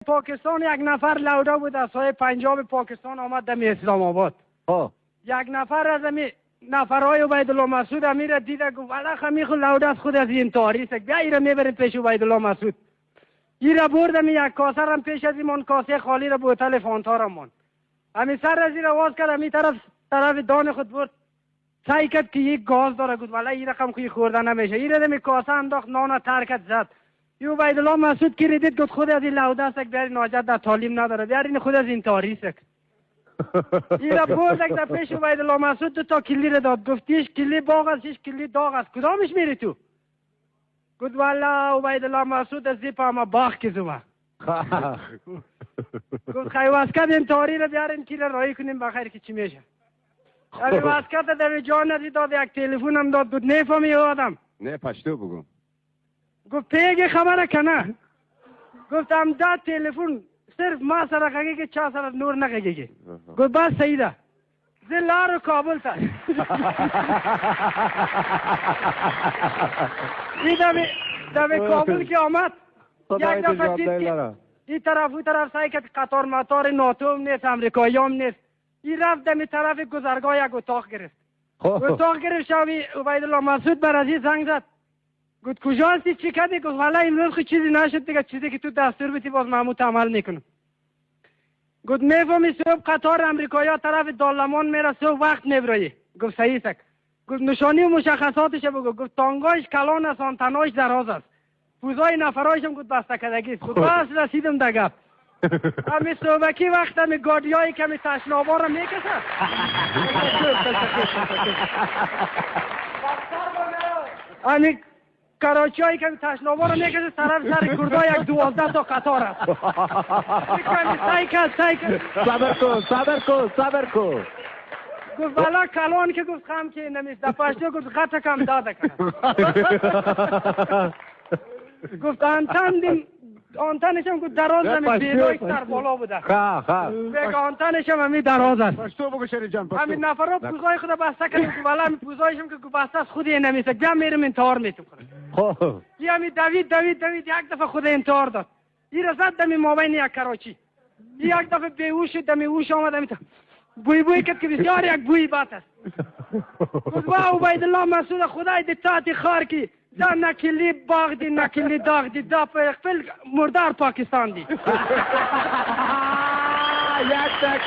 پاکستان یک نفر لودا بود از سایه پنجاب پاکستان آمد دم اسلام آباد. یک نفر از امی نفرهای عبیدالله مسعود امیر دیده گفت ولخ میخو لودا از خود از این تاریخ بیا ایره میبریم پیش عبیدالله مسعود. ایره بردم یک کاسه هم پیش از ایمان کاسه خالی را بوتل فانتا را مون. امی سر از این آواز کرد امی طرف دان خود برد. سعی کرد که یک گاز داره گفت ولی این رقم خوی خورده نمیشه. ایره دمی کاسه انداخت نان ترکت زد. یو عبیدالله مسعود کی دید گفت خود از این لودا است بیار ناجد در تعلیم نداره بیار این خود از این تاریخ ایرا بردک در پیش عبیدالله مسعود 2 تا کلی را داد گفتیش کلی باغ است ایش کلی داغ است کدامش میری تو گفت والا عبیدالله مسعود از زیپ اما باغ که زوما گفت خیلی واسکت این تاریخ را بیارین کلی رایی کنیم بخیر که چی میشه امی واسکت در جان ندی داد یک تلفن هم داد گفت نفهمی آدم نه پشتو بگم گفت پیگه خبره کنه گفتم دا تلفن صرف ما سره قگی که چا سره نور نقگی گفت بس سیده زی لارو کابل تا ای دمی کابل که آمد یک دفعه دید که ای طرف سعی که قطار مطار ناتو هم نیست امریکایی هم نیست ای رفت دمی طرف گذرگاه یک اتاق گرفت اتاق گرفت شاوی عبیدالله مسعود بر از این زنگ زد گفت کجا هستی چی کردی گفت والا امروز خود چیزی نشد دیگه چیزی که تو دستور بیتی باز محمود عمل میکنم گفت میفهمی صبح قطار امریکایی طرف دالمان میره صبح وقت میبرایی گفت صحیح سک گفت نشانی و مشخصاتش بگو گفت تانگایش کلان است آنتنایش دراز است پوزای نفرایش هم گفت بسته کدگی است گفت بس رسیدم در گپ امی صبحکی وقت امی گاردیایی که امی تشنابا را میکشد امی کراچی هایی که تشنابا رو میکشه طرف سر کردا یک 12 تا قطار است سایکل صبر کن گفت والا کلان که گفت خم که نمیست در پشتو گفت خطا کم داده کنه گفت آنتنش هم گفت دراز همی بیدای سر بالا بوده بگه آنتنش هم همی دراز است پشتو بگو شری جان همی نفرها پوزای خود بسته کنه که والا همی پوزایش هم که بسته از خودی نمیسته بیا میرم انتحار میتون کنه یه همی دوید یک دفعه خود انتحار داد این رسد دمی مابین یک کراچی یک دفعه بیهوش شد دمی هوش آمد همی بوی کرد که بسیار یک بوی بات است گفت با عبیدالله مسعود خدای دی تاعتی خار کی دا نکلی باغ دی نکلی داغ دی دا پل مردار پاکستان دی یک تک